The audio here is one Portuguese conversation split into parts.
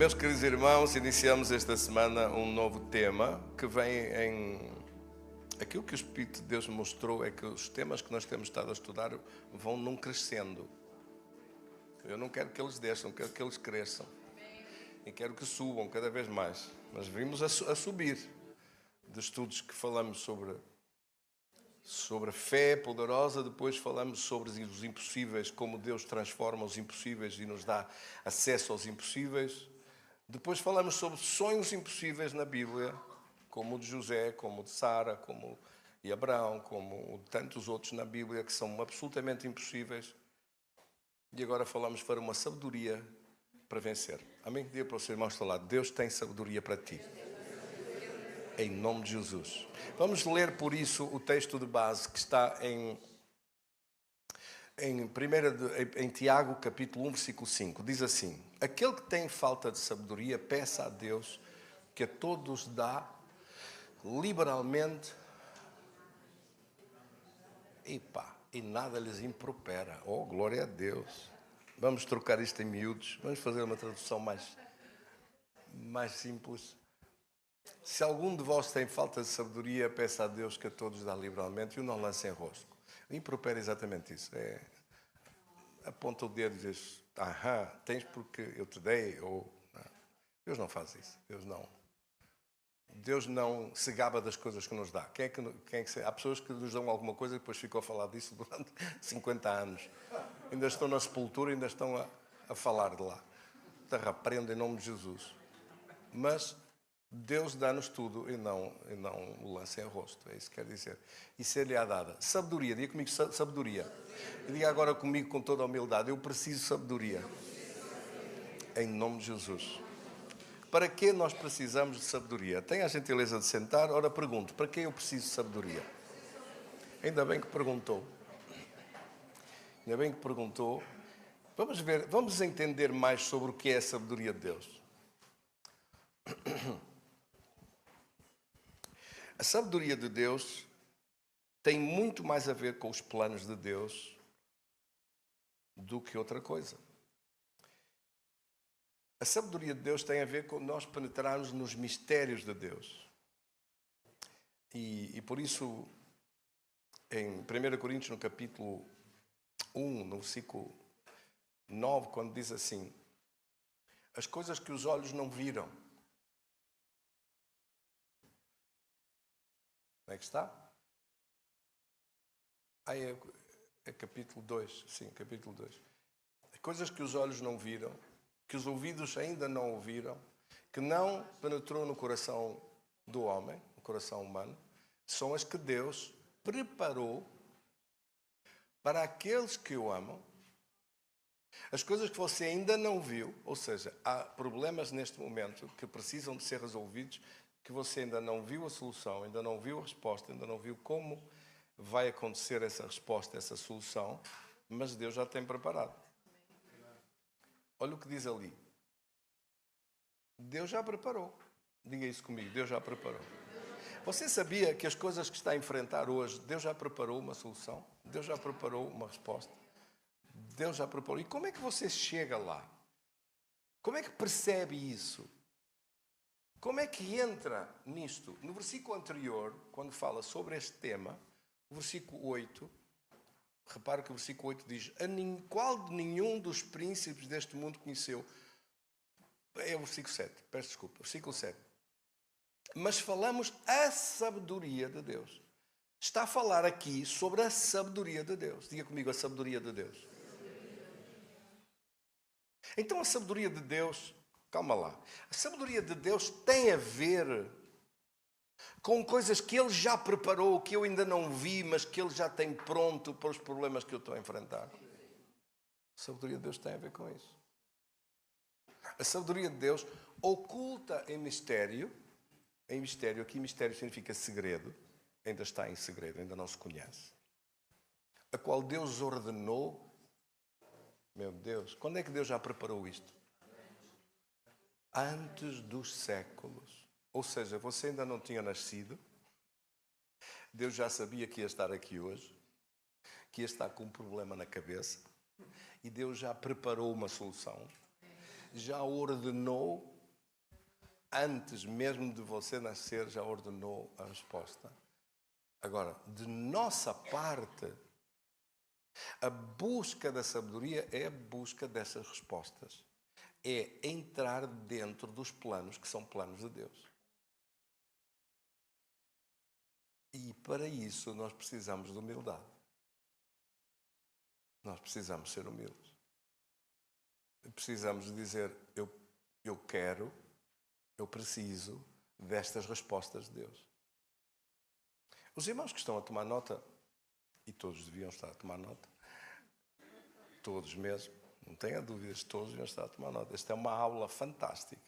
Meus queridos irmãos, iniciamos esta semana um novo tema que vem em... Aquilo que o Espírito de Deus me mostrou é que os temas que nós temos estado a estudar vão num crescendo. Eu não quero que eles desçam, quero que eles cresçam. E quero que subam cada vez mais. Mas vimos a subir de estudos que falamos sobre a fé poderosa, depois falamos sobre os impossíveis, como Deus transforma os impossíveis e nos dá acesso aos impossíveis. Depois falamos sobre sonhos impossíveis na Bíblia, como o de José, como o de Sara, como de Abraão, como o de tantos outros na Bíblia que são absolutamente impossíveis. E agora falamos para uma sabedoria para vencer. Amém? Diga para o seu irmão ao seu lado: Deus tem sabedoria para ti. Em nome de Jesus. Vamos ler por isso o texto de base que está em Tiago, capítulo 1, versículo 5. Diz assim: aquele que tem falta de sabedoria, peça a Deus, que a todos dá liberalmente e nada lhes impropera. Oh, glória a Deus. Vamos trocar isto em miúdos. Vamos fazer uma tradução mais simples. Se algum de vós tem falta de sabedoria, peça a Deus, que a todos dá liberalmente, e o não lance em rosto. Impropera é exatamente isso. Aponta o dedo e diz: tens porque eu te dei, ou não. Deus não faz isso. Deus não se gaba das coisas que nos dá. Há pessoas que nos dão alguma coisa e depois ficam a falar disso durante 50 anos. Ainda estão na sepultura, ainda estão a falar de lá. Então, repreendo em nome de Jesus. Mas Deus dá-nos tudo e não o lance em rosto. É isso que quer dizer. E ser-lhe á dada sabedoria. Diga comigo sabedoria. E diga agora comigo com toda a humildade: eu preciso de sabedoria. Em nome de Jesus. Para que nós precisamos de sabedoria? Tenha a gentileza de sentar. Ora, pergunto: para que eu preciso de sabedoria? Ainda bem que perguntou. Vamos entender mais sobre o que é a sabedoria de Deus. A sabedoria de Deus tem muito mais a ver com os planos de Deus do que outra coisa. A sabedoria de Deus tem a ver com nós penetrarmos nos mistérios de Deus. E por isso, em 1 Coríntios, no capítulo 1, no versículo 9, quando diz assim: as coisas que os olhos não viram. Como é que está? É capítulo 2. Sim, capítulo 2. Coisas que os olhos não viram, que os ouvidos ainda não ouviram, que não penetrou no coração do homem, no coração humano, são as que Deus preparou para aqueles que o amam. As coisas que você ainda não viu, ou seja, há problemas neste momento que precisam de ser resolvidos, que você ainda não viu a solução, ainda não viu a resposta, ainda não viu como vai acontecer essa resposta, essa solução, mas Deus já tem preparado. Olha o que diz ali. Deus já preparou. Diga isso comigo: Deus já preparou. Você sabia que as coisas que está a enfrentar hoje, Deus já preparou uma solução? Deus já preparou uma resposta? Deus já preparou. E como é que você chega lá? Como é que percebe isso? Como é que entra nisto? No versículo anterior, quando fala sobre este tema, o versículo 8, repare que o versículo 8 diz: qual de nenhum dos príncipes deste mundo conheceu? É o versículo 7, peço desculpa, versículo 7. Mas falamos a sabedoria de Deus. Está a falar aqui sobre a sabedoria de Deus. Diga comigo: a sabedoria de Deus. Então a sabedoria de Deus, calma lá, a sabedoria de Deus tem a ver com coisas que Ele já preparou, que eu ainda não vi, mas que Ele já tem pronto para os problemas que eu estou a enfrentar. A sabedoria de Deus tem a ver com isso. A sabedoria de Deus oculta em mistério, aqui mistério significa segredo, ainda está em segredo, ainda não se conhece, a qual Deus ordenou. Meu Deus, quando é que Deus já preparou isto? Antes dos séculos. Ou seja, você ainda não tinha nascido, Deus já sabia que ia estar aqui hoje, que ia estar com um problema na cabeça, e Deus já preparou uma solução. já ordenou, antes mesmo de você nascer, já ordenou a resposta. Agora, de nossa parte, a busca da sabedoria é a busca dessas respostas. É entrar dentro dos planos que são planos de Deus. E para isso nós precisamos de humildade. Nós precisamos ser humildes. Precisamos dizer, eu quero, eu preciso destas respostas de Deus. Os irmãos que estão a tomar nota, e todos deviam estar a tomar nota, todos mesmo, não tenha dúvidas, todos deviam estar a tomar nota. Esta é uma aula fantástica.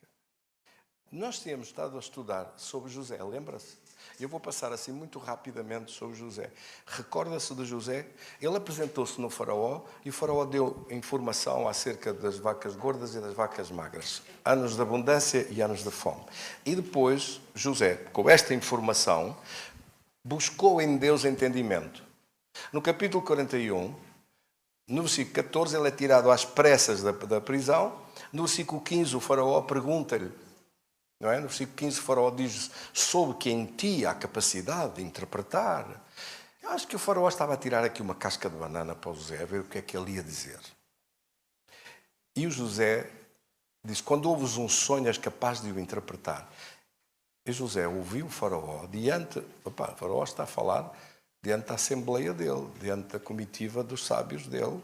Nós tínhamos estado a estudar sobre José, lembra-se? Eu vou passar assim muito rapidamente sobre José. Recorda-se de José? Ele apresentou-se no faraó e o faraó deu informação acerca das vacas gordas e das vacas magras. Anos de abundância e anos de fome. E depois José, com esta informação, buscou em Deus entendimento. No capítulo 41, no versículo 14, ele é tirado às pressas da prisão. No versículo 15, o faraó pergunta-lhe, não é? No versículo 15, o faraó diz, soube que em ti há capacidade de interpretar. Eu acho que o faraó estava a tirar aqui uma casca de banana para o José, a ver o que é que ele ia dizer. E o José diz, quando ouves um sonho, és capaz de o interpretar. E José ouviu o faraó o faraó está a falar diante da assembleia dele, diante da comitiva dos sábios dele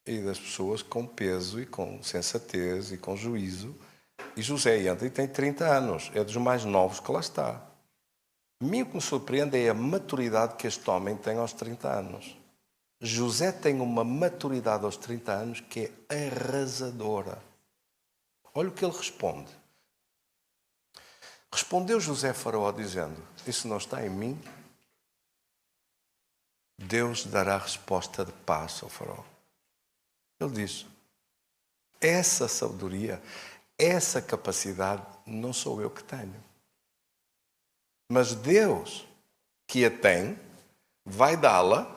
e das pessoas com peso e com sensatez e com juízo. E José entra e tem 30 anos, é dos mais novos que lá está. A mim o que me surpreende é a maturidade que este homem tem aos 30 anos. José tem uma maturidade aos 30 anos que é arrasadora. Olha o que ele responde. Respondeu José a Faraó dizendo, isso não está em mim? Deus dará resposta de paz ao Faraó. Ele diz, essa sabedoria, essa capacidade não sou eu que tenho. Mas Deus, que a tem, vai dá-la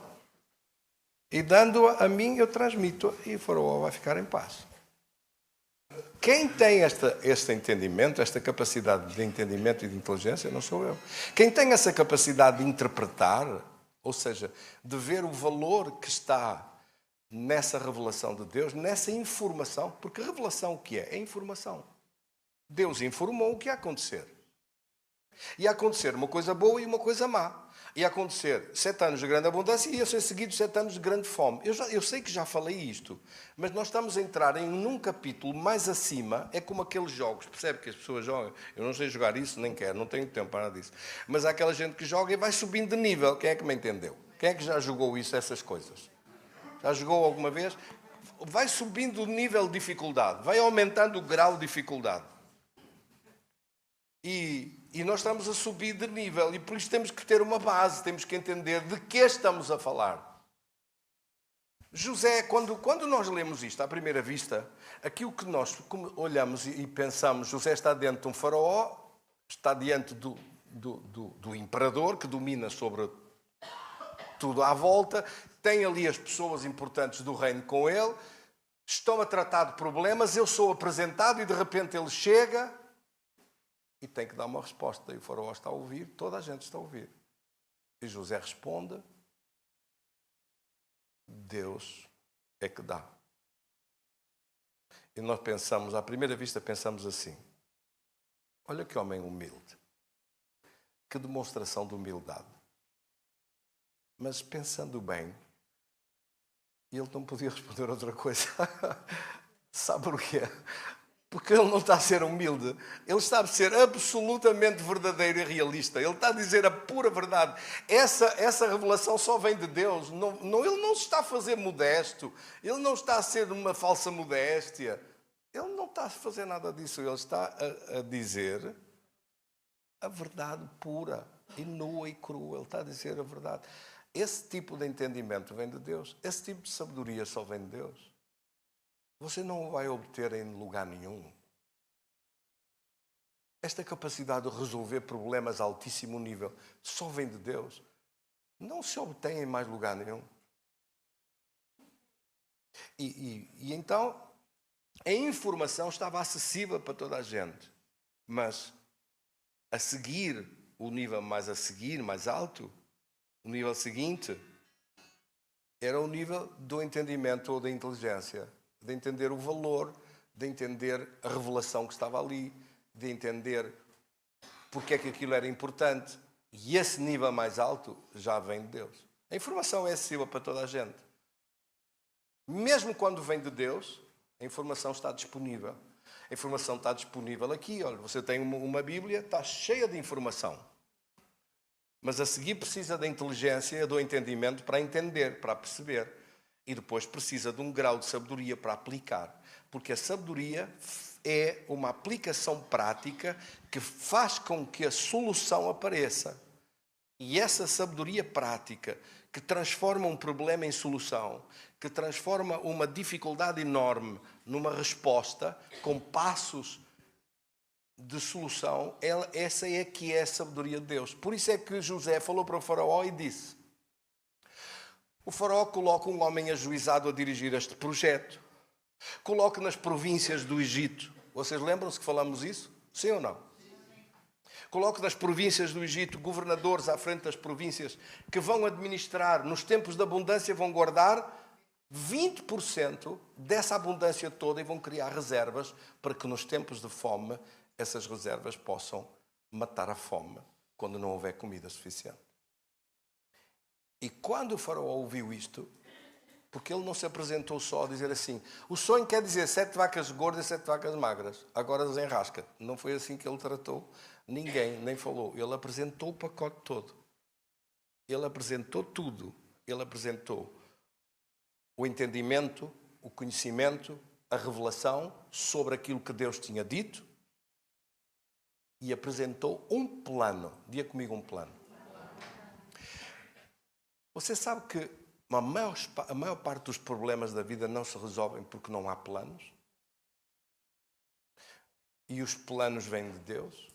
e dando-a a mim eu transmito e o faraó vai ficar em paz. Quem tem este entendimento, esta capacidade de entendimento e de inteligência, não sou eu. Quem tem essa capacidade de interpretar, ou seja, de ver o valor que está nessa revelação de Deus, nessa informação, porque revelação o que é? É informação. Deus informou o que ia acontecer. Ia acontecer uma coisa boa e uma coisa má. Ia acontecer 7 anos de grande abundância e ia ser seguido 7 anos de grande fome. Eu sei que já falei isto, mas nós estamos a entrar num capítulo mais acima, é como aqueles jogos, percebe que as pessoas jogam? Eu não sei jogar isso, nem quero, não tenho tempo para nada disso. Mas há aquela gente que joga e vai subindo de nível. Quem é que me entendeu? Quem é que já jogou isso, essas coisas? Já jogou alguma vez? Vai subindo o nível de dificuldade, vai aumentando o grau de dificuldade. E nós estamos a subir de nível e por isso temos que ter uma base, temos que entender de que estamos a falar. José, quando nós lemos isto à primeira vista, aquilo que nós olhamos e pensamos, José está diante de um faraó, está diante do imperador que domina sobre tudo à volta, tem ali as pessoas importantes do reino com ele, estão a tratar de problemas, eu sou apresentado e de repente ele chega e tem que dar uma resposta. E o faraó está a ouvir, toda a gente está a ouvir. E José responde, Deus é que dá. E nós pensamos, à primeira vista pensamos assim, olha que homem humilde, que demonstração de humildade. Mas pensando bem, ele não podia responder outra coisa. Sabe porquê? Porque ele não está a ser humilde. Ele está a ser absolutamente verdadeiro e realista. Ele está a dizer a pura verdade. Essa revelação só vem de Deus. Ele não se está a fazer modesto. Ele não está a ser uma falsa modéstia. Ele não está a fazer nada disso. Ele está a dizer a verdade pura e nua e crua. Ele está a dizer a verdade. Esse tipo de entendimento vem de Deus. Esse tipo de sabedoria só vem de Deus. Você não o vai obter em lugar nenhum. Esta capacidade de resolver problemas a altíssimo nível só vem de Deus. Não se obtém em mais lugar nenhum. E então, A informação estava acessível para toda a gente, mas a seguir, o nível mais a seguir, mais alto, o nível seguinte, era o nível do entendimento ou da inteligência, de entender o valor, de entender a revelação que estava ali, de entender porque é que aquilo era importante. E esse nível mais alto já vem de Deus. A informação é acessível para toda a gente. Mesmo quando vem de Deus, a informação está disponível. A informação está disponível aqui. Olha, você tem uma Bíblia, está cheia de informação. Mas a seguir precisa da inteligência, do entendimento para entender, para perceber. E depois precisa de um grau de sabedoria para aplicar. Porque a sabedoria é uma aplicação prática que faz com que a solução apareça. E essa sabedoria prática que transforma um problema em solução, que transforma uma dificuldade enorme numa resposta com passos de solução, essa é que é a sabedoria de Deus. Por isso é que José falou para o faraó e disse: o faraó coloca um homem ajuizado a dirigir este projeto. Coloque nas províncias do Egito. Vocês lembram-se que falamos isso? Sim ou não? Coloque nas províncias do Egito governadores à frente das províncias que vão administrar, nos tempos de abundância, vão guardar 20% dessa abundância toda e vão criar reservas para que nos tempos de fome essas reservas possam matar a fome quando não houver comida suficiente. E quando o faraó ouviu isto, porque ele não se apresentou só a dizer assim, o sonho quer dizer 7 vacas gordas e 7 vacas magras, agora desenrasca. Não foi assim que ele tratou ninguém, nem falou. Ele apresentou o pacote todo. Ele apresentou tudo. Ele apresentou o entendimento, o conhecimento, a revelação sobre aquilo que Deus tinha dito e apresentou um plano. Diga comigo um plano. Você sabe que a maior parte dos problemas da vida não se resolvem porque não há planos? E os planos vêm de Deus?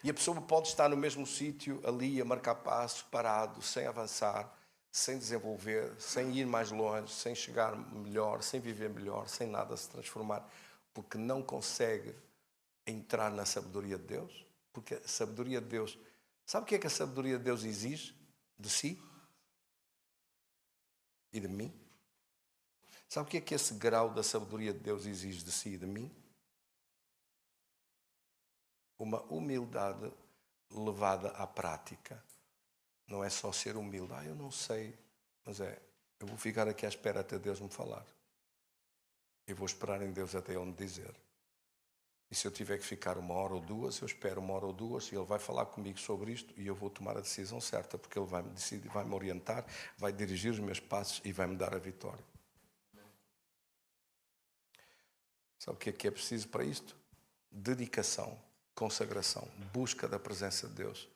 E a pessoa pode estar no mesmo sítio, ali, a marcar passo, parado, sem avançar, sem desenvolver, sem ir mais longe, sem chegar melhor, sem viver melhor, sem nada se transformar, porque não consegue entrar na sabedoria de Deus. Porque a sabedoria de Deus... Sabe o que é que a sabedoria de Deus exige de si? E de mim? Sabe o que é que esse grau da sabedoria de Deus exige de si e de mim? Uma humildade levada à prática. Não é só ser humilde. Eu não sei, mas eu vou ficar aqui à espera até Deus me falar. Eu vou esperar em Deus até Ele me dizer. E se eu tiver que ficar 1 hora ou 2, eu espero 1 hora ou 2 e Ele vai falar comigo sobre isto e eu vou tomar a decisão certa, porque Ele vai me decidir, vai me orientar, vai dirigir os meus passos e vai me dar a vitória. Sabe o que é preciso para isto? Dedicação, consagração, busca da presença de Deus.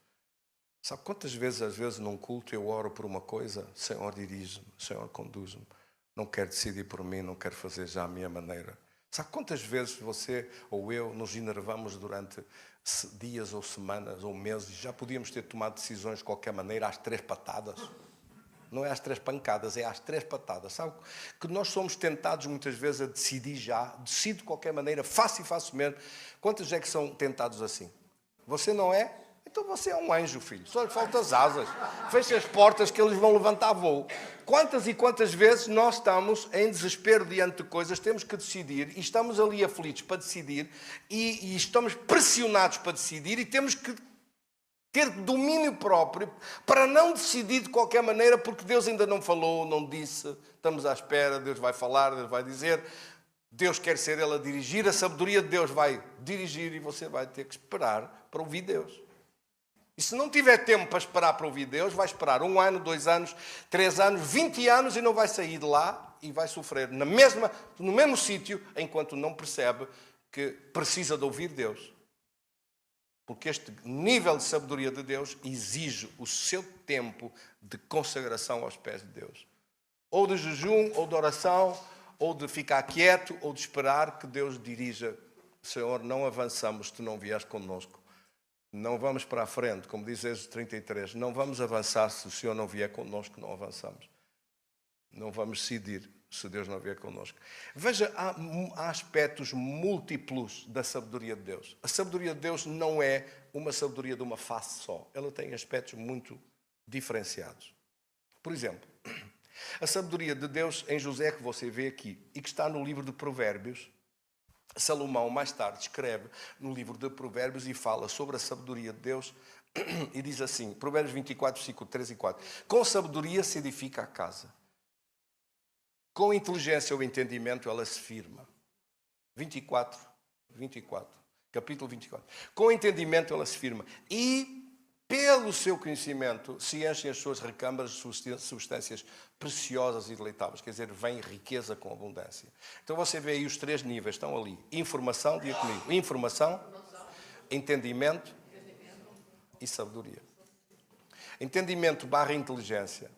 Sabe quantas vezes, às vezes, num culto eu oro por uma coisa, Senhor dirige-me, Senhor conduz-me, não quero decidir por mim, não quero fazer já a minha maneira. Sabe quantas vezes você ou eu nos enervamos durante dias ou semanas ou meses, já podíamos ter tomado decisões de qualquer maneira às 3 patadas? Não é às 3 pancadas, é às 3 patadas. Sabe que nós somos tentados muitas vezes a decidir já, decido de qualquer maneira, faço e faço mesmo. Quantos é que são tentados assim? Você não é? Então você é um anjo, filho. Só lhe faltam as asas. Feche as portas que eles vão levantar voo. Quantas e quantas vezes nós estamos em desespero diante de coisas, temos que decidir, e estamos ali aflitos para decidir, e estamos pressionados para decidir, e temos que ter domínio próprio para não decidir de qualquer maneira, porque Deus ainda não falou, não disse, estamos à espera, Deus vai falar, Deus vai dizer, Deus quer ser Ele a dirigir, a sabedoria de Deus vai dirigir e você vai ter que esperar para ouvir Deus. E se não tiver tempo para esperar para ouvir Deus, vai esperar 1 ano, 2 anos, 3 anos, 20 anos e não vai sair de lá e vai sofrer no mesmo sítio enquanto não percebe que precisa de ouvir Deus. Porque este nível de sabedoria de Deus exige o seu tempo de consagração aos pés de Deus. Ou de jejum, ou de oração, ou de ficar quieto, ou de esperar que Deus dirija. Senhor, não avançamos se tu não vieres connosco. Não vamos para a frente, como diz Êxodo 33. Não vamos avançar se o Senhor não vier connosco, não avançamos. Não vamos decidir se Deus não vier connosco. Veja, há aspectos múltiplos da sabedoria de Deus. A sabedoria de Deus não é uma sabedoria de uma face só. Ela tem aspectos muito diferenciados. Por exemplo, a sabedoria de Deus em José, que você vê aqui, e que está no livro de Provérbios, Salomão mais tarde escreve no livro de Provérbios e fala sobre a sabedoria de Deus e diz assim, Provérbios 24, versículo 3 e 4. Com sabedoria se edifica a casa. Com inteligência ou entendimento ela se firma. 24, capítulo 24. Com entendimento ela se firma. E pelo seu conhecimento se enchem as suas recâmaras de substâncias preciosas e deleitáveis. Quer dizer, vem riqueza com abundância. Então você vê aí os 3 níveis, estão ali. Informação, diga comigo. Informação, entendimento e sabedoria. Entendimento / inteligência.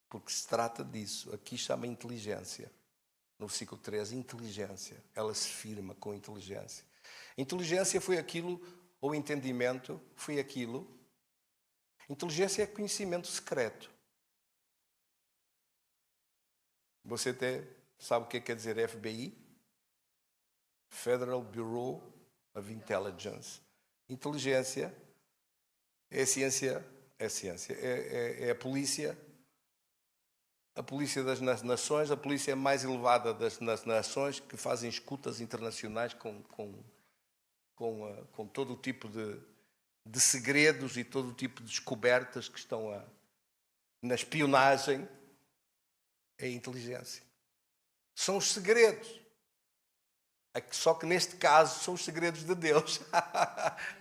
Porque se trata disso. Aqui chama inteligência. No versículo 3, inteligência. Ela se firma com inteligência. Inteligência foi aquilo, ou entendimento foi aquilo. Inteligência é conhecimento secreto. Você até sabe o que quer dizer FBI? Federal Bureau of Intelligence. Inteligência é ciência, é a polícia das nações, a polícia mais elevada das nações que fazem escutas internacionais com todo o tipo de segredos e todo o tipo de descobertas que estão na espionagem. É a inteligência. São os segredos. Só que neste caso são os segredos de Deus.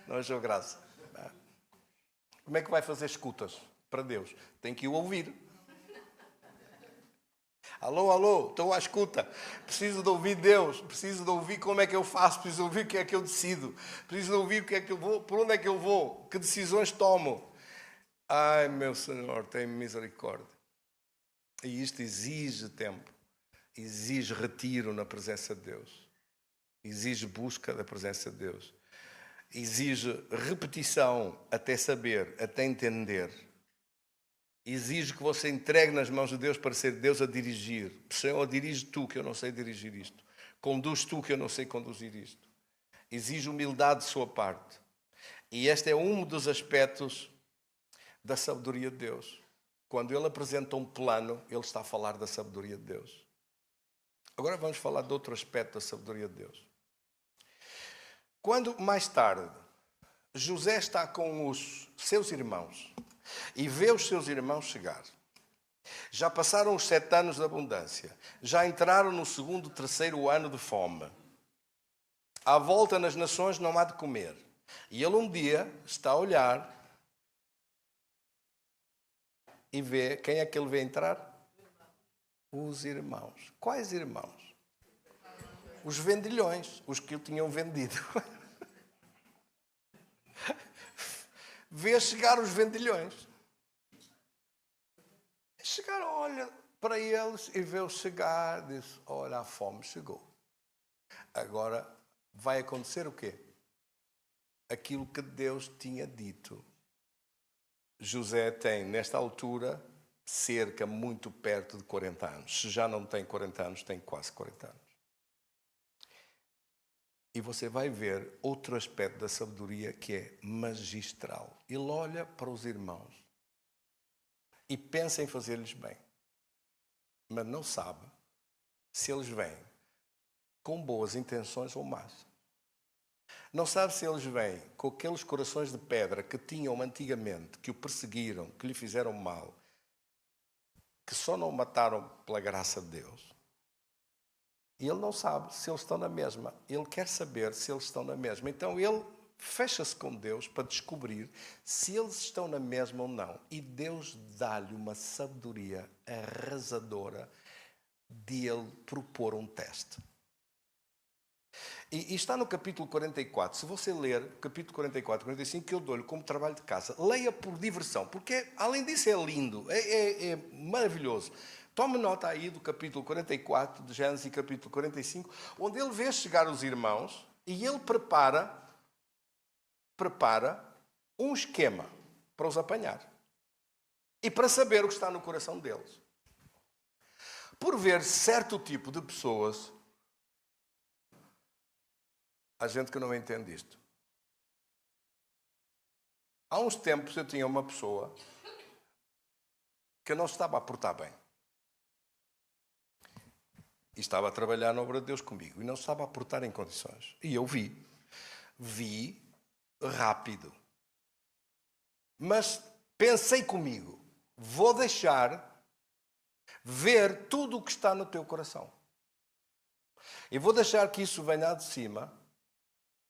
Não achou graça? Como é que vai fazer escutas para Deus? Tem que o ouvir. Alô, estou à escuta. Preciso de ouvir Deus. Preciso de ouvir como é que eu faço. Preciso de ouvir o que é que eu decido. Preciso de ouvir o que é que eu vou, por onde é que eu vou, que decisões tomo. Ai, meu Senhor, tem misericórdia. E isto exige tempo. Exige retiro na presença de Deus. Exige busca da presença de Deus. Exige repetição até saber, até entender. Exige que você entregue nas mãos de Deus para ser Deus a dirigir. Senhor, dirige tu que eu não sei dirigir isto. Conduz tu que eu não sei conduzir isto. Exige humildade de sua parte. E este é um dos aspectos da sabedoria de Deus. Quando Ele apresenta um plano, Ele está a falar da sabedoria de Deus. Agora vamos falar de outro aspecto da sabedoria de Deus. Quando, mais tarde, José está com os seus irmãos e vê os seus irmãos chegar. Já passaram os 7 anos de abundância. Já entraram no 2º, 3º ano de fome. À volta nas nações não há de comer. E ele um dia está a olhar e vê, quem é que ele vê entrar? Os irmãos. Quais irmãos? Os vendilhões, os que o tinham vendido. Vê chegar os vendilhões. Chegaram, olha para eles e vê-os chegar, diz, olha, a fome chegou. Agora vai acontecer o quê? Aquilo que Deus tinha dito. José tem, nesta altura, cerca, muito perto de 40 anos. Se já não tem 40 anos, tem quase 40 anos. E você vai ver outro aspecto da sabedoria que é magistral. Ele olha para os irmãos e pensa em fazer-lhes bem. Mas não sabe se eles vêm com boas intenções ou más. Não sabe se eles vêm com aqueles corações de pedra que tinham antigamente, que o perseguiram, que lhe fizeram mal, que só não o mataram pela graça de Deus. E ele não sabe se eles estão na mesma. Ele quer saber se eles estão na mesma. Então ele fecha-se com Deus para descobrir se eles estão na mesma ou não. E Deus dá-lhe uma sabedoria arrasadora de ele propor um teste. E está no capítulo 44. Se você ler capítulo 44, 45, que eu dou-lhe como trabalho de casa, leia por diversão, porque além disso é lindo, é maravilhoso. Tome nota aí do capítulo 44 de Gênesis e capítulo 45, onde ele vê chegar os irmãos e ele prepara um esquema para os apanhar. E para saber o que está no coração deles. por ver certo tipo de pessoas. Há gente que não entende isto. Há uns tempos eu tinha uma pessoa que não se estava a portar bem. E estava a trabalhar na obra de Deus comigo. E não se estava a portar em condições. E eu vi. Vi rápido. Mas pensei comigo. Vou deixar ver tudo o que está no teu coração. E vou deixar que isso venha de cima.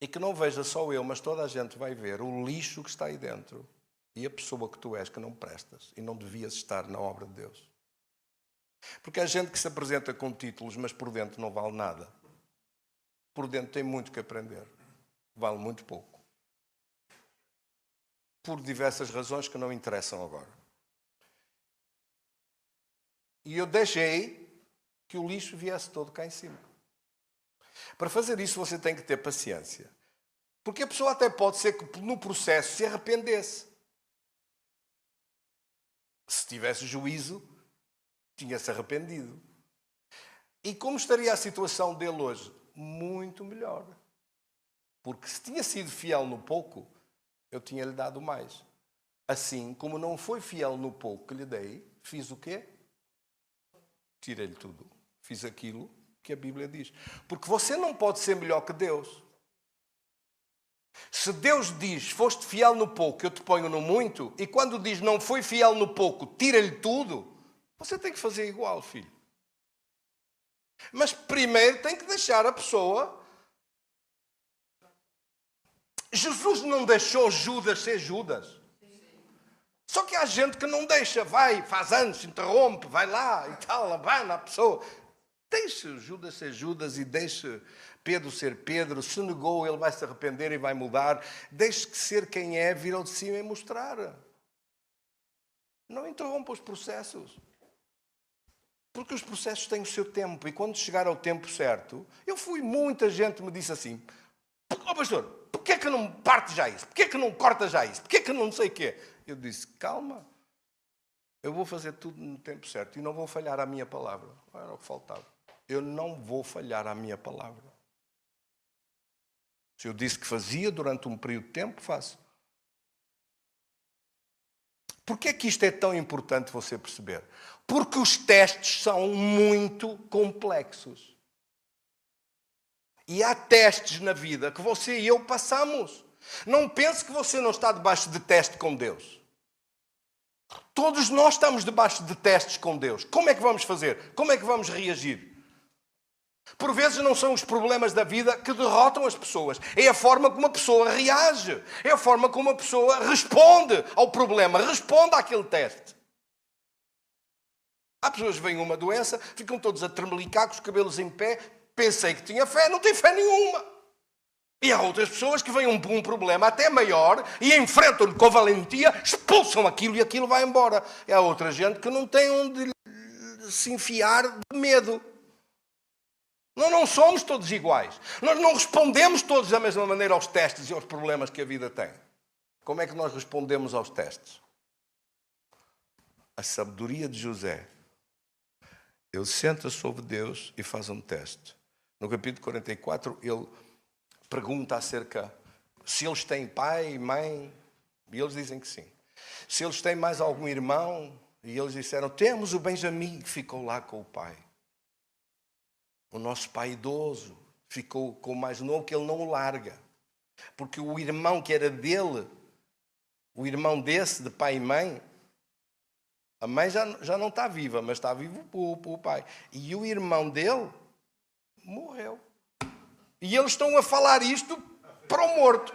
E que não veja só eu, mas toda a gente vai ver o lixo que está aí dentro. E a pessoa que tu és que não prestas. E não devias estar na obra de Deus. Porque há gente que se apresenta com títulos, mas por dentro não vale nada. Por dentro tem muito que aprender. Vale muito pouco. Por diversas razões que não interessam agora. E eu deixei que o lixo viesse todo cá em cima. Para fazer isso você tem que ter paciência. Porque a pessoa até pode ser que no processo se arrependesse. Se tivesse juízo, tinha-se arrependido. E como estaria a situação dele hoje? Muito melhor. Porque se tinha sido fiel no pouco, eu tinha-lhe dado mais. Assim, como não foi fiel no pouco que lhe dei, fiz o quê? Tirei-lhe tudo. Fiz aquilo que a Bíblia diz. Porque você não pode ser melhor que Deus. Se Deus diz, foste fiel no pouco, eu te ponho no muito, e quando diz, não foi fiel no pouco, tira-lhe tudo, você tem que fazer igual, filho. Mas primeiro tem que deixar a pessoa. Jesus não deixou Judas ser Judas. Só que há gente que não deixa, vai, faz anos, interrompe, vai lá e tal, abana a pessoa. Deixe Judas ser Judas e deixe Pedro ser Pedro. Se negou, ele vai se arrepender e vai mudar. Deixe que ser quem é, vir ao de cima e mostrar. Não interrompa os processos. Porque os processos têm o seu tempo. E quando chegar ao tempo certo, muita gente me disse assim, pastor, porquê é que não parte já isso? Porquê é que não corta já isso? Porquê é que não sei o quê? Eu disse, calma. Eu vou fazer tudo no tempo certo e não vou falhar à minha palavra. Era o que faltava. Eu não vou falhar à minha palavra. Se eu disse que fazia durante um período de tempo, faço. Porquê é que isto é tão importante você perceber? Porque os testes são muito complexos. E há testes na vida que você e eu passamos. Não pense que você não está debaixo de teste com Deus. Todos nós estamos debaixo de testes com Deus. Como é que vamos fazer? Como é que vamos reagir? Por vezes não são os problemas da vida que derrotam as pessoas. É a forma como a pessoa reage. É a forma como a pessoa responde ao problema. Responde àquele teste. Há pessoas que vêm uma doença, ficam todos a tremelicar com os cabelos em pé. Pensei que tinha fé, não tem fé nenhuma. E há outras pessoas que veem um problema até maior e enfrentam-lhe com valentia, expulsam aquilo e aquilo vai embora. E há outra gente que não tem onde se enfiar de medo. Nós não somos todos iguais. Nós não respondemos todos da mesma maneira aos testes e aos problemas que a vida tem. Como é que nós respondemos aos testes? A sabedoria de José. Ele senta sobre Deus e faz um teste. No capítulo 44, ele pergunta acerca se eles têm pai e mãe. E eles dizem que sim. Se eles têm mais algum irmão. E eles disseram, temos o Benjamim que ficou lá com o pai. O nosso pai idoso ficou com o mais novo, que ele não o larga. Porque o irmão que era dele, o irmão desse, de pai e mãe, a mãe já não está viva, mas está vivo o pai. E o irmão dele morreu. E eles estão a falar isto para o morto.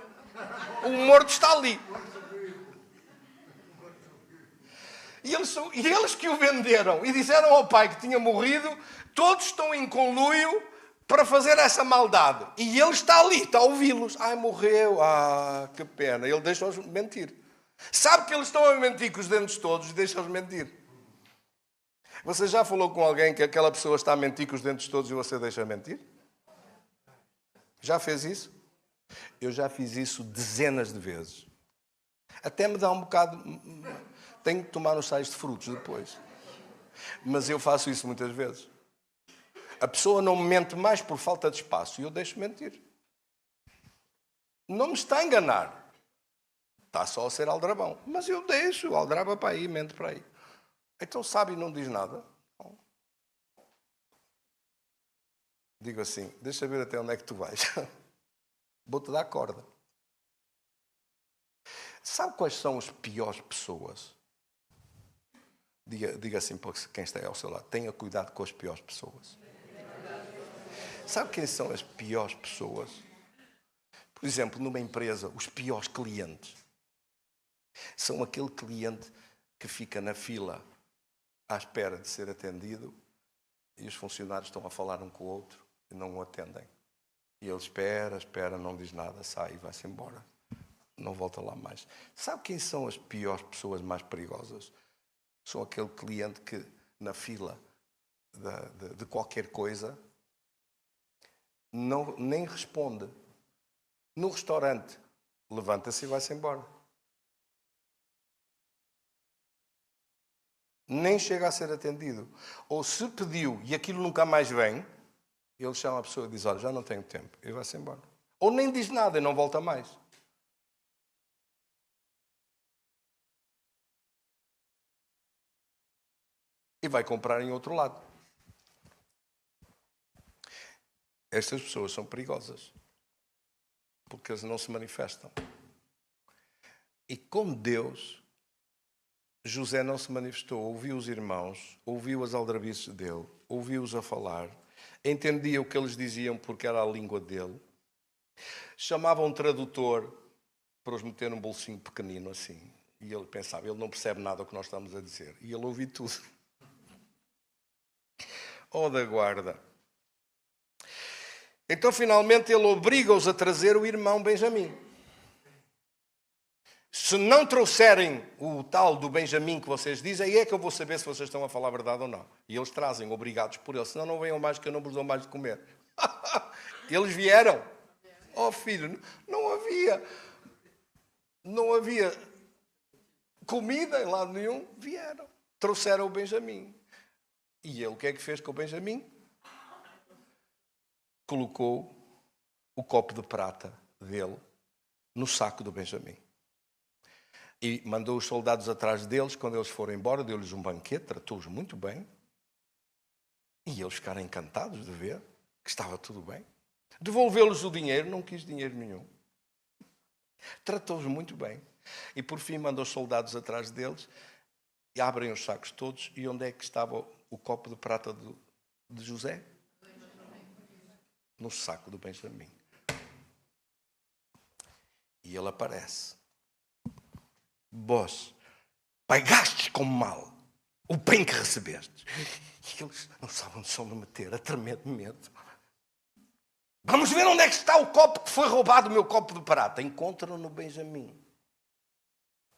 O morto está ali. E eles que o venderam e disseram ao pai que tinha morrido, todos estão em conluio para fazer essa maldade. E ele está ali, está a ouvi-los. Ai, morreu. Ah, que pena. Ele deixa-os mentir. Sabe que eles estão a mentir com os dentes todos e deixa-os mentir. Você já falou com alguém que aquela pessoa está a mentir com os dentes todos e você deixa mentir? Já fez isso? Eu já fiz isso dezenas de vezes. Até me dá um bocado... Tenho que tomar os sais de frutos depois. Mas eu faço isso muitas vezes. A pessoa não me mente mais por falta de espaço e eu deixo mentir. Não me está a enganar. Está só a ser aldrabão. Mas eu deixo, aldraba para aí, mente para aí. Então sabe e não diz nada. Não. Digo assim, deixa ver até onde é que tu vais. Vou-te dar corda. Sabe quais são as piores pessoas? Diga assim para quem está aí ao seu lado. Tenha cuidado com as piores pessoas. Sabe quem são as piores pessoas? Por exemplo, numa empresa, os piores clientes. São aquele cliente que fica na fila à espera de ser atendido e os funcionários estão a falar um com o outro e não o atendem. E ele espera, não diz nada, sai e vai-se embora. Não volta lá mais. Sabe quem são as piores pessoas mais perigosas? São aquele cliente que, na fila de qualquer coisa, nem responde. No restaurante, levanta-se e vai-se embora. Nem chega a ser atendido. Ou se pediu e aquilo nunca mais vem, ele chama a pessoa e diz, olha, já não tenho tempo. E vai-se embora. Ou nem diz nada e não volta mais. E vai comprar em outro lado. Estas pessoas são perigosas. Porque eles não se manifestam. E com Deus, José não se manifestou. Ouviu os irmãos, ouviu as aldrabices dele, ouviu-os a falar, entendia o que eles diziam porque era a língua dele. Chamava um tradutor para os meter num bolsinho pequenino assim. E ele pensava, ele não percebe nada do que nós estamos a dizer. E ele ouviu tudo. Oh, da guarda. Então, finalmente, ele obriga-os a trazer o irmão Benjamim. Se não trouxerem o tal do Benjamim que vocês dizem, aí é que eu vou saber se vocês estão a falar a verdade ou não. E eles trazem, obrigados por ele. Senão não venham mais, que eu não vos dou mais de comer. Eles vieram. Oh, filho, não havia comida em lado nenhum. Vieram. Trouxeram o Benjamim. E ele o que é que fez com o Benjamim? Colocou o copo de prata dele no saco do Benjamim. E mandou os soldados atrás deles. Quando eles foram embora, deu-lhes um banquete, tratou-os muito bem. E eles ficaram encantados de ver que estava tudo bem. Devolveu-lhes o dinheiro, não quis dinheiro nenhum. Tratou-os muito bem. E por fim mandou os soldados atrás deles e abrem os sacos todos. E onde é que estava o copo de prata de José? No saco do Benjamim. E ele aparece. Vós pagastes com mal o bem que recebestes. E eles não sabem onde são de meter, a tremer de medo. Vamos ver onde é que está o copo que foi roubado, o meu copo de prata. Encontram no Benjamim.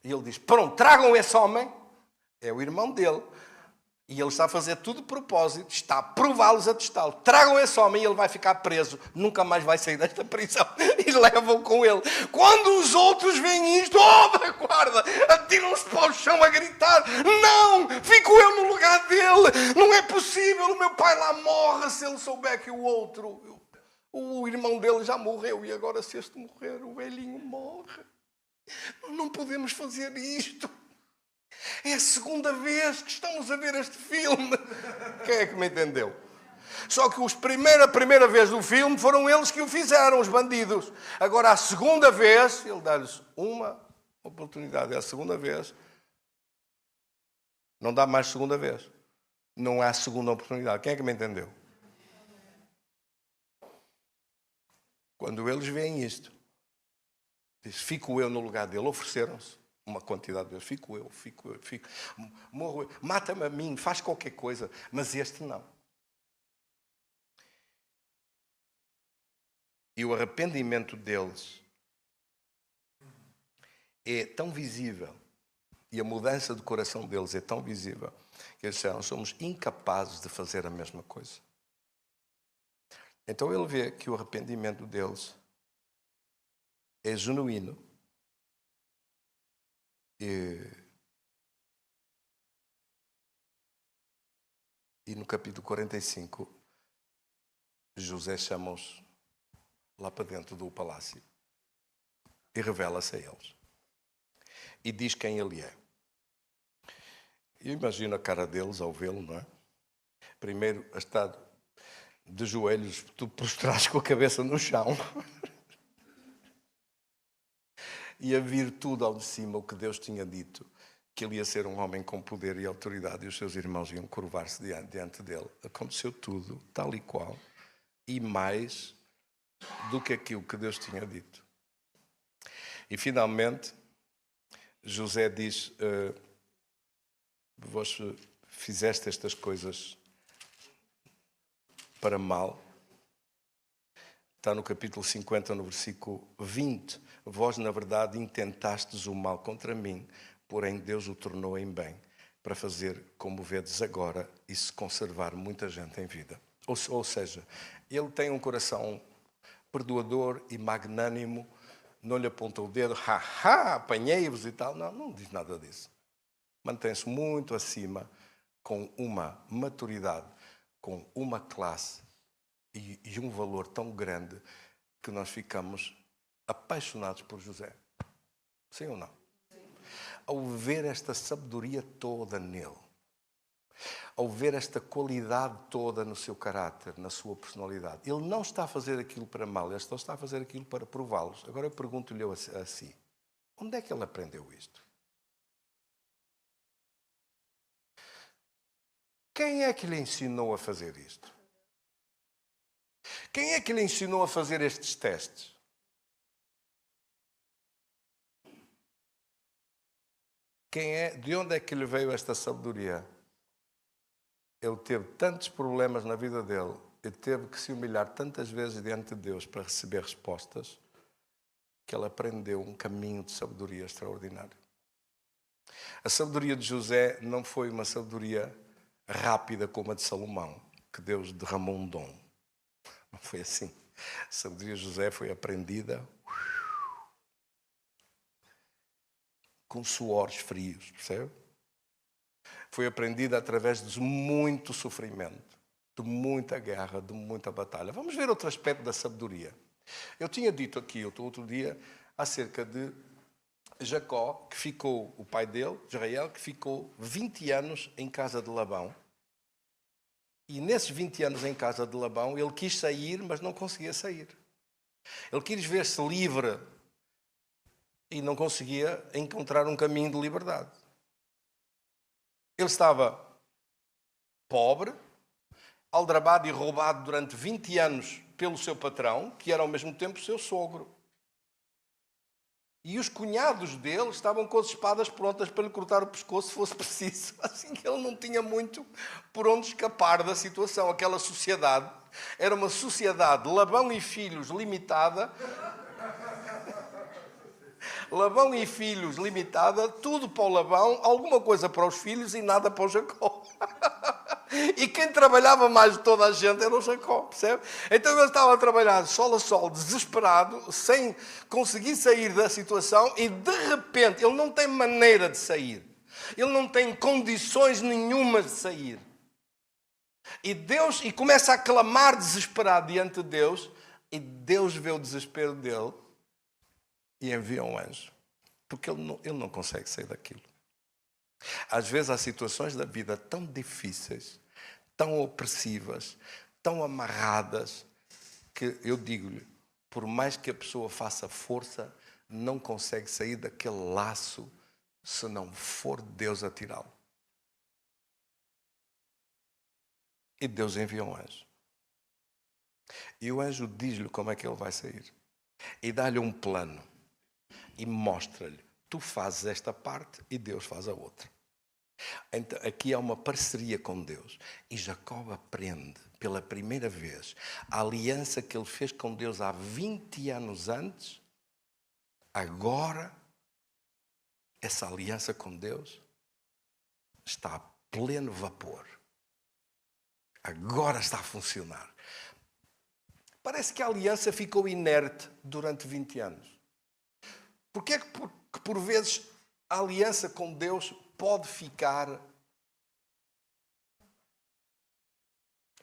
E ele diz, pronto, tragam esse homem. É o irmão dele. E ele está a fazer tudo de propósito, está a prová-los, a testá-lo. Tragam esse homem e ele vai ficar preso. Nunca mais vai sair desta prisão. E levam com ele. Quando os outros veem isto, oh, da guarda, atiram-se para o chão a gritar. Não, fico eu no lugar dele. Não é possível, o meu pai lá morre se ele souber que o irmão dele já morreu. E agora se este morrer, o velhinho morre. Não podemos fazer isto. É a segunda vez que estamos a ver este filme. Quem é que me entendeu? Só que a primeira vez do filme foram eles que o fizeram, os bandidos. Agora, a segunda vez, ele dá-lhes uma oportunidade. É a segunda vez. Não dá mais segunda vez. Não há segunda oportunidade. Quem é que me entendeu? Quando eles veem isto, diz, fico eu no lugar dele. Ofereceram-se uma quantidade de vezes. Fico eu. Morro eu. Mata-me a mim, faz qualquer coisa. Mas este não. E o arrependimento deles é tão visível. E a mudança de coração deles é tão visível. Que eles disseram, somos incapazes de fazer a mesma coisa. Então ele vê que o arrependimento deles é genuíno. E no capítulo 45, José chama-os lá para dentro do palácio e revela-se a eles. E diz quem ele é. Eu imagino a cara deles ao vê-lo, não é? Primeiro, a estar de joelhos, tu prostrados com a cabeça no chão. E a vir tudo ao de cima, o que Deus tinha dito, que ele ia ser um homem com poder e autoridade, e os seus irmãos iam curvar-se diante dele. Aconteceu tudo, tal e qual, e mais do que aquilo que Deus tinha dito. E finalmente, José diz, vós fizeste estas coisas para mal. Está no capítulo 50, no versículo 20. Vós, na verdade, intentastes o mal contra mim, porém Deus o tornou em bem, para fazer como vedes agora e se conservar muita gente em vida. Ou seja, ele tem um coração perdoador e magnânimo, não lhe aponta o dedo, apanhei-vos e tal. Não, não diz nada disso. Mantém-se muito acima, com uma maturidade, com uma classe e um valor tão grande que nós ficamos apaixonados por José. Sim ou não? Sim. Ao ver esta sabedoria toda nele, ao ver esta qualidade toda no seu caráter, na sua personalidade, ele não está a fazer aquilo para mal, ele só está a fazer aquilo para prová-los. Agora eu pergunto-lhe a si, onde é que ele aprendeu isto? Quem é que lhe ensinou a fazer isto? Quem é que lhe ensinou a fazer estes testes? De onde é que lhe veio esta sabedoria? Ele teve tantos problemas na vida dele, ele teve que se humilhar tantas vezes diante de Deus para receber respostas, que ele aprendeu um caminho de sabedoria extraordinário. A sabedoria de José não foi uma sabedoria rápida como a de Salomão, que Deus derramou um dom. Não foi assim. A sabedoria de José foi aprendida com suores frios, percebe? Foi aprendida através de muito sofrimento, de muita guerra, de muita batalha. Vamos ver outro aspecto da sabedoria. Eu tinha dito aqui outro dia acerca de Jacó, que ficou, o pai dele, Israel, que ficou 20 anos em casa de Labão. E nesses 20 anos em casa de Labão, ele quis sair, mas não conseguia sair. Ele quis ver-se livre e não conseguia encontrar um caminho de liberdade. Ele estava pobre, aldrabado e roubado durante 20 anos pelo seu patrão, que era ao mesmo tempo seu sogro. E os cunhados dele estavam com as espadas prontas para lhe cortar o pescoço se fosse preciso. Assim que ele não tinha muito por onde escapar da situação. Aquela sociedade era uma sociedade Labão e Filhos limitada. Labão e Filhos limitada, tudo para o Labão, alguma coisa para os filhos e nada para o Jacó. E quem trabalhava mais de toda a gente era o Jacó, percebe? Então ele estava a trabalhar sol a sol, desesperado, sem conseguir sair da situação e de repente ele não tem maneira de sair. Ele não tem condições nenhumas de sair. E começa a clamar desesperado diante de Deus e Deus vê o desespero dele e envia um anjo. Porque ele não consegue sair daquilo. Às vezes há situações da vida tão difíceis, tão opressivas, tão amarradas, que eu digo-lhe, por mais que a pessoa faça força, não consegue sair daquele laço se não for Deus a tirá-lo. E Deus envia um anjo. E o anjo diz-lhe como é que ele vai sair. E dá-lhe um plano. E mostra-lhe, tu fazes esta parte e Deus faz a outra. Então, aqui há uma parceria com Deus. E Jacó aprende, pela primeira vez, a aliança que ele fez com Deus há 20 anos antes. Agora, essa aliança com Deus está a pleno vapor. Agora está a funcionar. Parece que a aliança ficou inerte durante 20 anos. Porquê que por vezes a aliança com Deus pode ficar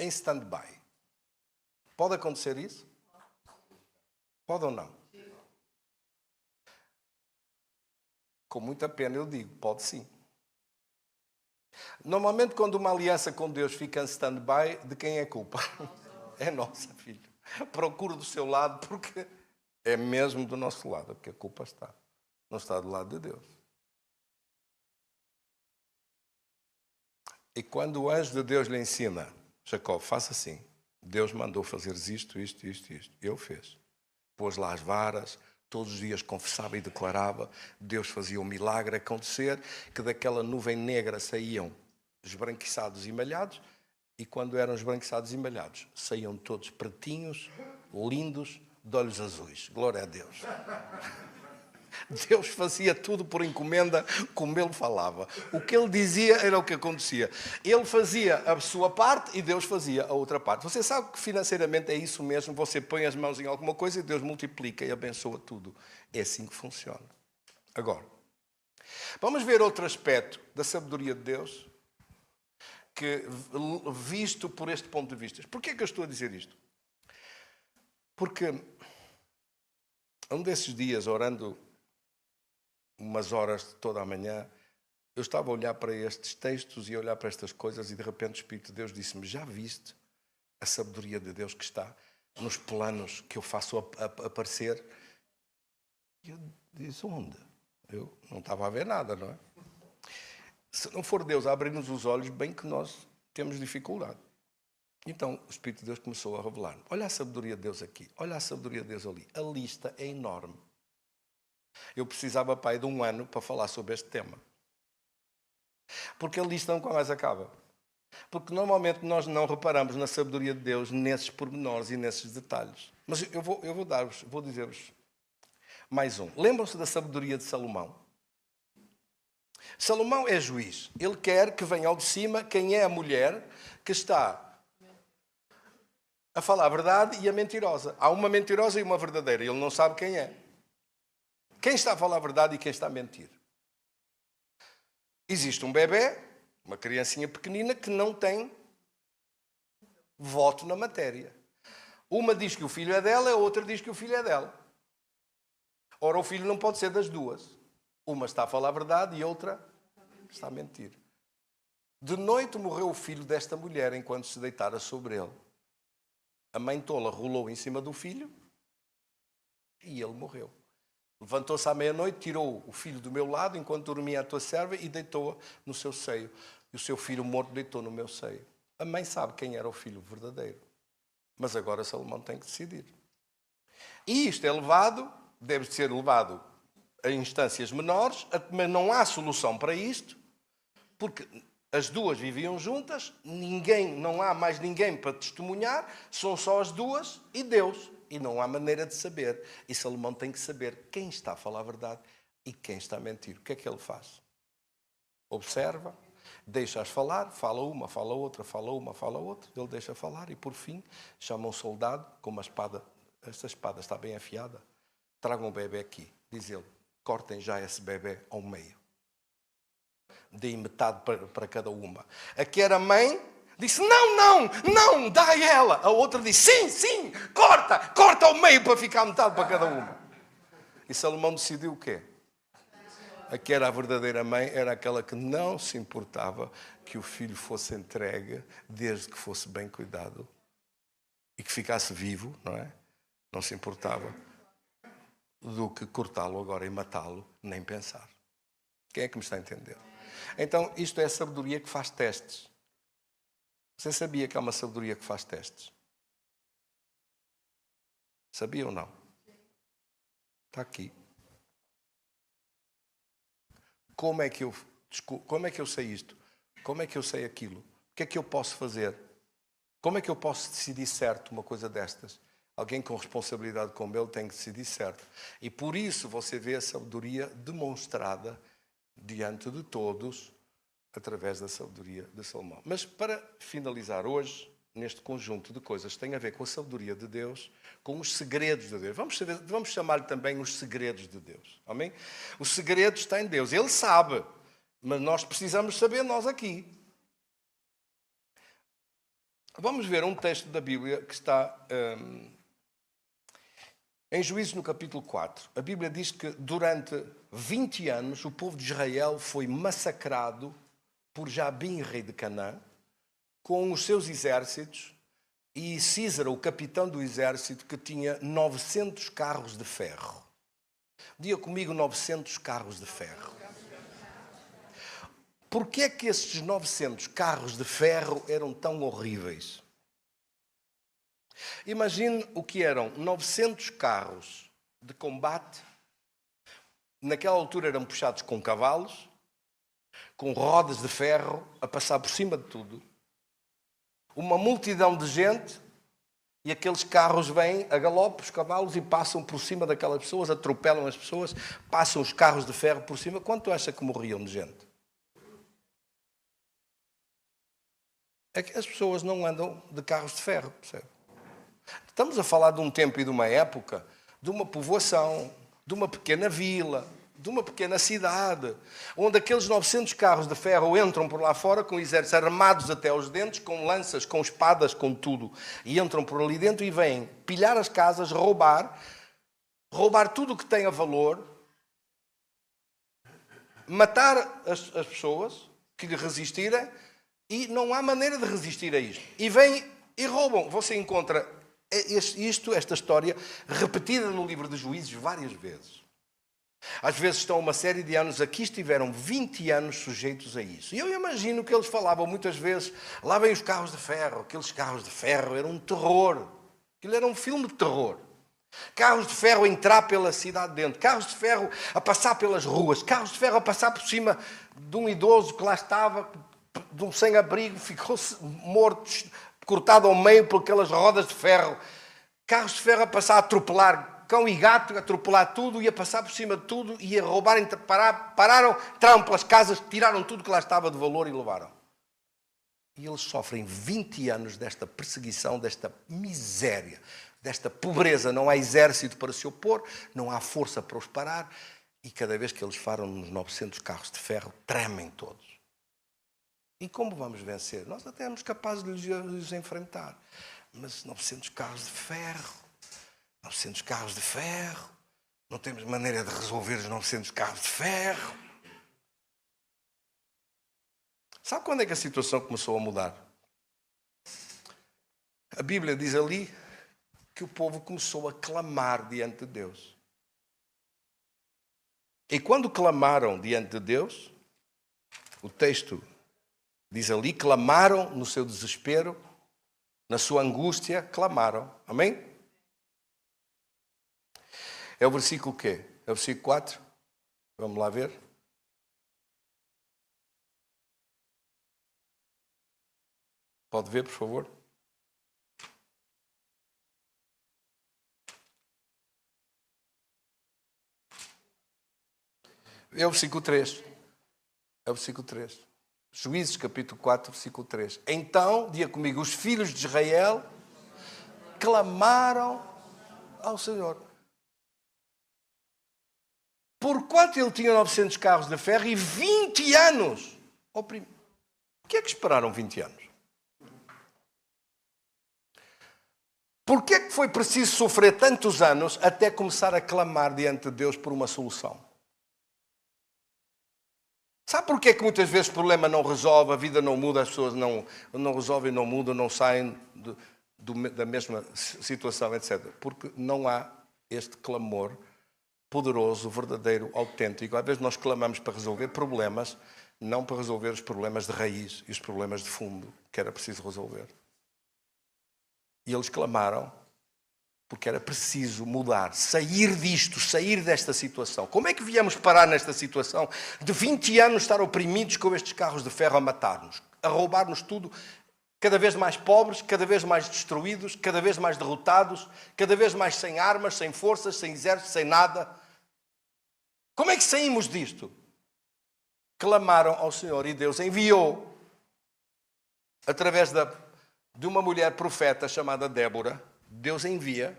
em stand-by. Pode acontecer isso? Pode ou não? Com muita pena eu digo, pode sim. Normalmente quando uma aliança com Deus fica em stand-by, de quem é culpa? É nossa, filho. Procura do seu lado, porque é mesmo do nosso lado, porque a culpa não está do lado de Deus. E quando o anjo de Deus lhe ensina, Jacó, faça assim. Deus mandou fazeres isto. Ele fez. Pôs lá as varas, todos os dias confessava e declarava. Deus fazia um milagre acontecer, que daquela nuvem negra saíam esbranquiçados e malhados, e quando eram esbranquiçados e malhados, saíam todos pretinhos, lindos, de olhos azuis. Glória a Deus. Deus fazia tudo por encomenda, como ele falava. O que ele dizia era o que acontecia. Ele fazia a sua parte e Deus fazia a outra parte. Você sabe que financeiramente é isso mesmo. Você põe as mãos em alguma coisa e Deus multiplica e abençoa tudo. É assim que funciona. Agora, vamos ver outro aspecto da sabedoria de Deus, que visto por este ponto de vista. Porquê que eu estou a dizer isto? Porque um desses dias, orando umas horas toda a manhã, eu estava a olhar para estes textos e a olhar para estas coisas e de repente o Espírito de Deus disse-me, já viste a sabedoria de Deus que está nos planos que eu faço aparecer? E eu disse, onde? Eu não estava a ver nada, não é? Se não for Deus a abrir-nos os olhos, bem que nós temos dificuldade. Então o Espírito de Deus começou a revelar-me. Olha a sabedoria de Deus aqui, olha a sabedoria de Deus ali. A lista é enorme. Eu precisava, pai, de 1 ano para falar sobre este tema. Porque a lista nunca mais acaba. Porque normalmente nós não reparamos na sabedoria de Deus nesses pormenores e nesses detalhes. Mas eu vou dizer-vos mais um. Lembram-se da sabedoria de Salomão? Salomão é juiz. Ele quer que venha ao de cima quem é a mulher que está a falar a verdade e a mentirosa. Há uma mentirosa e uma verdadeira. Ele não sabe quem é. Quem está a falar a verdade e quem está a mentir? Existe um bebê, uma criancinha pequenina, que não tem voto na matéria. Uma diz que o filho é dela, a outra diz que o filho é dela. Ora, o filho não pode ser das duas. Uma está a falar a verdade e outra está a mentir. De noite morreu o filho desta mulher enquanto se deitara sobre ele. A mãe tola rolou em cima do filho e ele morreu. Levantou-se à meia-noite, tirou o filho do meu lado enquanto dormia a tua serva e deitou-a no seu seio. E o seu filho morto deitou no meu seio. A mãe sabe quem era o filho verdadeiro. Mas agora Salomão tem que decidir. E isto é levado, deve ser levado a instâncias menores, mas não há solução para isto, porque as duas viviam juntas, não há mais ninguém para testemunhar, são só as duas e Deus. E não há maneira de saber. E Salomão tem que saber quem está a falar a verdade e quem está a mentir. O que é que ele faz? Observa, deixa-as falar, fala uma, fala outra, fala uma, fala outra. Ele deixa falar e, por fim, chama um soldado com uma espada. Esta espada está bem afiada. Tragam um bebê aqui. Diz ele, cortem já esse bebê ao meio. Deem metade para cada uma. Aqui era a mãe, disse, não, dá a ela. A outra disse, sim, corta ao meio para ficar metade para cada uma. E Salomão decidiu o quê? A que era a verdadeira mãe era aquela que não se importava que o filho fosse entregue, desde que fosse bem cuidado e que ficasse vivo, não é? Não se importava do que cortá-lo agora e matá-lo, nem pensar. Quem é que me está a entender? Então, isto é a sabedoria que faz testes. Você sabia que há uma sabedoria que faz testes? Sabia ou não? Está aqui. Como é que eu sei isto? Como é que eu sei aquilo? O que é que eu posso fazer? Como é que eu posso decidir certo uma coisa destas? Alguém com responsabilidade como ele tem que decidir certo. E por isso você vê a sabedoria demonstrada diante de todos através da sabedoria de Salomão. Mas para finalizar hoje, neste conjunto de coisas que tem a ver com a sabedoria de Deus, com os segredos de Deus. Vamos chamar-lhe também os segredos de Deus. Amém? O segredo está em Deus. Ele sabe, mas nós precisamos saber nós aqui. Vamos ver um texto da Bíblia que está em Juízes, no capítulo 4. A Bíblia diz que durante 20 anos o povo de Israel foi massacrado por Jabim, rei de Canaã, com os seus exércitos, e Císara, o capitão do exército, que tinha 900 carros de ferro. Diga comigo, 900 carros de ferro. Porquê é que esses 900 carros de ferro eram tão horríveis? Imagine o que eram 900 carros de combate. Naquela altura eram puxados com cavalos, com rodas de ferro, a passar por cima de tudo. Uma multidão de gente, e aqueles carros vêm a galope, os cavalos, e passam por cima daquelas pessoas, atropelam as pessoas, passam os carros de ferro por cima. Quanto acha que morriam de gente? É que as pessoas não andam de carros de ferro, percebe? Estamos a falar de um tempo e de uma época, de uma povoação, de uma pequena vila, de uma pequena cidade, onde aqueles 900 carros de ferro entram por lá fora com exércitos armados até aos dentes, com lanças, com espadas, com tudo, e entram por ali dentro e vêm pilhar as casas, roubar tudo o que tem a valor, matar as pessoas que lhe resistirem, e não há maneira de resistir a isto. E vêm e roubam. Você encontra esta história repetida no livro de Juízes várias vezes. Às vezes estão uma série de anos aqui, estiveram 20 anos sujeitos a isso. E eu imagino que eles falavam muitas vezes, lá vêm os carros de ferro. Aqueles carros de ferro eram um terror. Aquilo era um filme de terror. Carros de ferro a entrar pela cidade dentro, carros de ferro a passar pelas ruas, carros de ferro a passar por cima de um idoso que lá estava, de um sem-abrigo, ficou morto, cortado ao meio por aquelas rodas de ferro. Carros de ferro a passar a atropelar cão e gato, a atropelar tudo, ia passar por cima de tudo, ia roubar, pararam, entraram pelas casas, tiraram tudo que lá estava de valor e levaram. E eles sofrem 20 anos desta perseguição, desta miséria, desta pobreza. Não há exército para se opor, não há força para os parar, e cada vez que eles falam nos 900 carros de ferro, tremem todos. E como vamos vencer? Nós até somos capazes de lhes enfrentar. Mas 900 carros de ferro, 900 carros de ferro, não temos maneira de resolver os 900 carros de ferro. Sabe quando é que a situação começou a mudar? A Bíblia diz ali que o povo começou a clamar diante de Deus. E quando clamaram diante de Deus, o texto diz ali, clamaram no seu desespero, na sua angústia, clamaram. Amém? É o versículo quê? É o versículo 4? Vamos lá ver. Pode ver, por favor? É o versículo 3. É o versículo 3. Juízes, capítulo 4, versículo 3. Então, diga comigo, os filhos de Israel clamaram ao Senhor. Porquanto ele tinha 900 carros de ferro e 20 anos. O que é que esperaram 20 anos? Porquê é que foi preciso sofrer tantos anos até começar a clamar diante de Deus por uma solução? Sabe porquê é que muitas vezes o problema não resolve, a vida não muda, as pessoas não resolvem, não mudam, não saem da mesma situação, etc. Porque não há este clamor poderoso, verdadeiro, autêntico. Às vezes nós clamamos para resolver problemas, não para resolver os problemas de raiz e os problemas de fundo que era preciso resolver. E eles clamaram porque era preciso mudar, sair disto, sair desta situação. Como é que viemos parar nesta situação de 20 anos estar oprimidos com estes carros de ferro a matar-nos, a roubar-nos tudo, cada vez mais pobres, cada vez mais destruídos, cada vez mais derrotados, cada vez mais sem armas, sem forças, sem exército, sem nada? Como é que saímos disto? Clamaram ao Senhor e Deus enviou, através de uma mulher profeta chamada Débora, Deus envia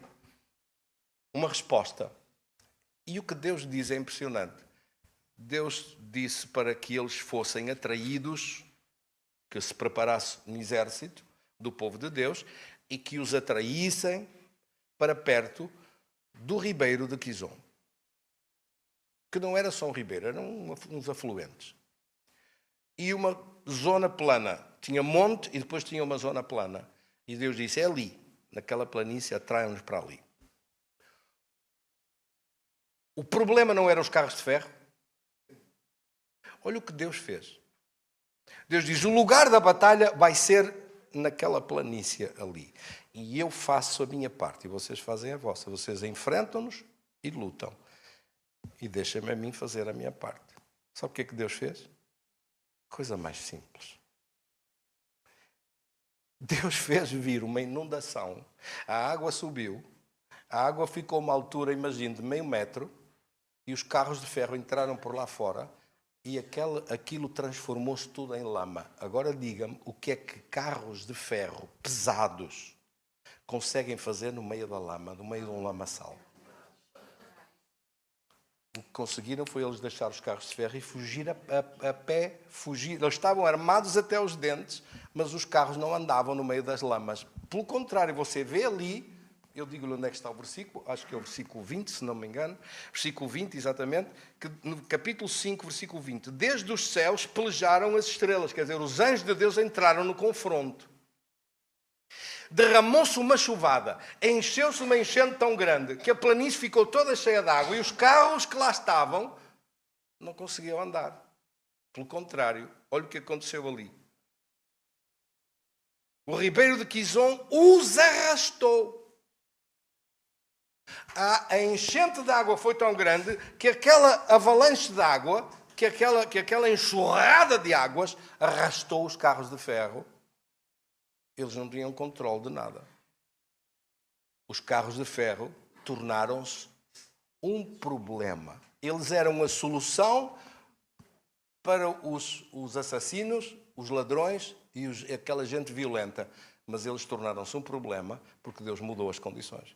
uma resposta. E o que Deus diz é impressionante. Deus disse para que eles fossem atraídos, que se preparasse um exército, do povo de Deus e que os atraíssem para perto do ribeiro de Quizon. Que não era só um ribeiro, eram uns afluentes. E uma zona plana. Tinha monte e depois tinha uma zona plana. E Deus disse, é ali, naquela planície, atrai-nos para ali. O problema não eram os carros de ferro. Olha o que Deus fez. Deus diz, o lugar da batalha vai ser naquela planície ali. E eu faço a minha parte e vocês fazem a vossa. Vocês enfrentam-nos e lutam. E deixem-me a mim fazer a minha parte. Sabe o que é que Deus fez? Coisa mais simples. Deus fez vir uma inundação. A água subiu. A água ficou a uma altura, imagine, de meio metro. E os carros de ferro entraram por lá fora. E aquilo transformou-se tudo em lama. Agora diga-me o que é que carros de ferro pesados conseguem fazer no meio da lama, no meio de um lamaçal. O que conseguiram foi eles deixar os carros de ferro e fugir a pé. Eles estavam armados até os dentes, mas os carros não andavam no meio das lamas. Pelo contrário, você vê ali, eu digo-lhe onde é que está o versículo, acho que é o versículo 20, se não me engano, versículo 20, exatamente, que no capítulo 5, versículo 20, desde os céus pelejaram as estrelas, quer dizer, os anjos de Deus entraram no confronto. Derramou-se uma chuvada, encheu-se uma enchente tão grande que a planície ficou toda cheia de água e os carros que lá estavam não conseguiam andar. Pelo contrário, olha o que aconteceu ali. O ribeiro de Quizon os arrastou. A enchente de água foi tão grande que aquela avalanche de água, que aquela enxurrada de águas arrastou os carros de ferro. Eles não tinham controle de nada. Os carros de ferro tornaram-se um problema. Eles eram a solução para os assassinos, os ladrões e aquela gente violenta. Mas eles tornaram-se um problema porque Deus mudou as condições.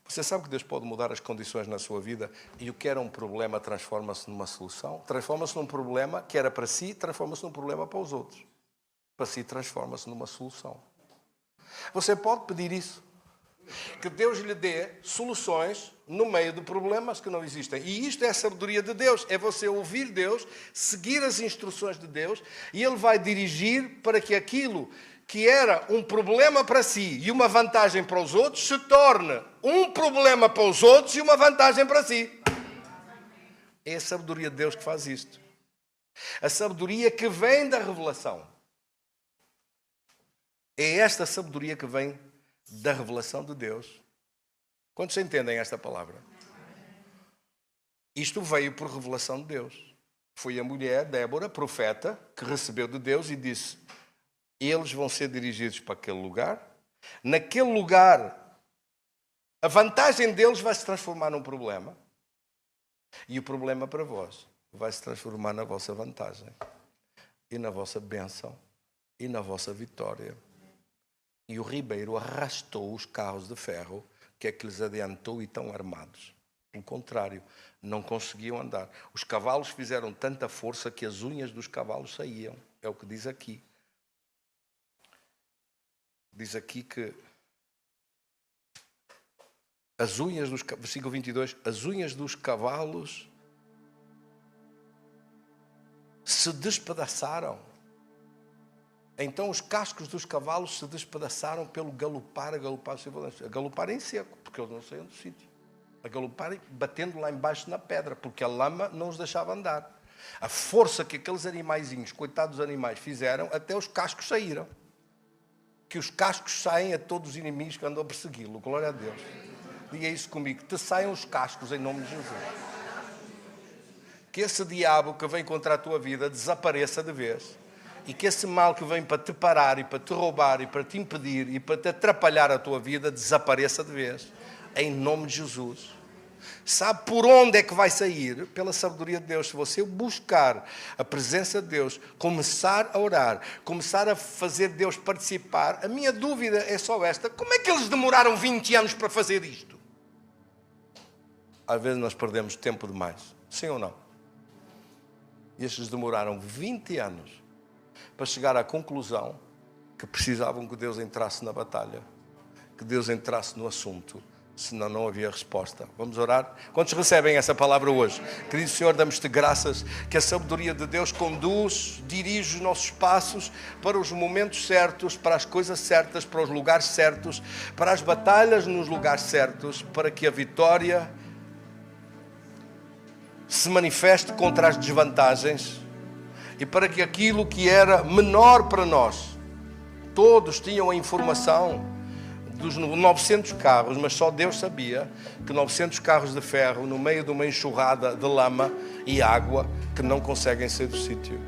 Você sabe que Deus pode mudar as condições na sua vida e o que era um problema transforma-se numa solução? Transforma-se num problema que era para si, transforma-se num problema para os outros. Para si transforma-se numa solução. Você pode pedir isso. Que Deus lhe dê soluções no meio de problemas que não existem. E isto é a sabedoria de Deus. É você ouvir Deus, seguir as instruções de Deus e Ele vai dirigir para que aquilo que era um problema para si e uma vantagem para os outros se torne um problema para os outros e uma vantagem para si. É a sabedoria de Deus que faz isto. A sabedoria que vem da revelação. É esta sabedoria que vem da revelação de Deus. Quantos entendem esta palavra? Isto veio por revelação de Deus. Foi a mulher, Débora, profeta, que recebeu de Deus e disse, eles vão ser dirigidos para aquele lugar. Naquele lugar, a vantagem deles vai se transformar num problema. E o problema para vós vai se transformar na vossa vantagem. E na vossa bênção. E na vossa vitória. E o ribeiro arrastou os carros de ferro, que é que lhes adiantou e estão armados. Pelo contrário, não conseguiam andar. Os cavalos fizeram tanta força que as unhas dos cavalos saíam. É o que diz aqui. Diz aqui que as unhas dos... Versículo 22. As unhas dos cavalos se despedaçaram. Então os cascos dos cavalos se despedaçaram pelo galopar em seco, porque eles não saíam do sítio. A galopar batendo lá embaixo na pedra, porque a lama não os deixava andar. A força que aqueles animaizinhos, coitados animais, fizeram, até os cascos saíram. Que os cascos saem a todos os inimigos que andam a persegui-lo. Glória a Deus. Diga isso comigo. Te saiam os cascos em nome de Jesus. Que esse diabo que vem contra a tua vida desapareça de vez. E que esse mal que vem para te parar e para te roubar e para te impedir e para te atrapalhar a tua vida desapareça de vez. Em nome de Jesus. Sabe por onde é que vai sair? Pela sabedoria de Deus. Se você buscar a presença de Deus, começar a orar, começar a fazer Deus participar, a minha dúvida é só esta. Como é que eles demoraram 20 anos para fazer isto? Às vezes nós perdemos tempo demais. Sim ou não? E estes demoraram 20 anos para chegar à conclusão que precisavam que Deus entrasse na batalha, que Deus entrasse no assunto, senão não havia resposta. Vamos orar? Quantos recebem essa palavra hoje? Querido Senhor, damos-te graças que a sabedoria de Deus conduz, dirige os nossos passos para os momentos certos, para as coisas certas, para os lugares certos, para as batalhas nos lugares certos, para que a vitória se manifeste contra as desvantagens e para que aquilo que era menor para nós, todos tinham a informação dos 900 carros, mas só Deus sabia que 900 carros de ferro no meio de uma enxurrada de lama e água que não conseguem sair do sítio.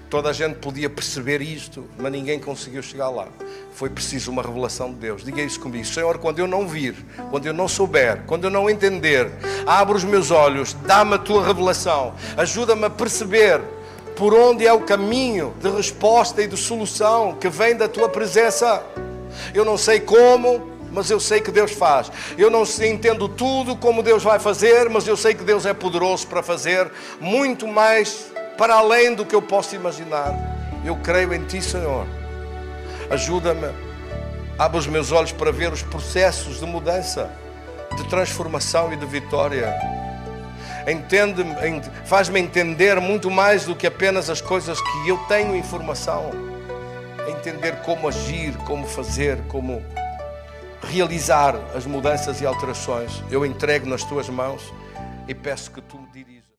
Toda a gente podia perceber isto, mas ninguém conseguiu chegar lá. Foi preciso uma revelação de Deus. Diga isso comigo: Senhor, quando eu não vir, quando eu não souber, quando eu não entender, abre os meus olhos, dá-me a tua revelação, ajuda-me a perceber por onde é o caminho de resposta e de solução que vem da tua presença. Eu não sei como, mas eu sei que Deus faz. Eu não entendo tudo como Deus vai fazer, mas eu sei que Deus é poderoso para fazer muito mais para além do que eu posso imaginar. Eu creio em Ti, Senhor. Ajuda-me, abre os meus olhos para ver os processos de mudança, de transformação e de vitória. Faz-me entender muito mais do que apenas as coisas que eu tenho informação. Entender como agir, como fazer, como realizar as mudanças e alterações. Eu entrego nas Tuas mãos e peço que Tu me dirijas.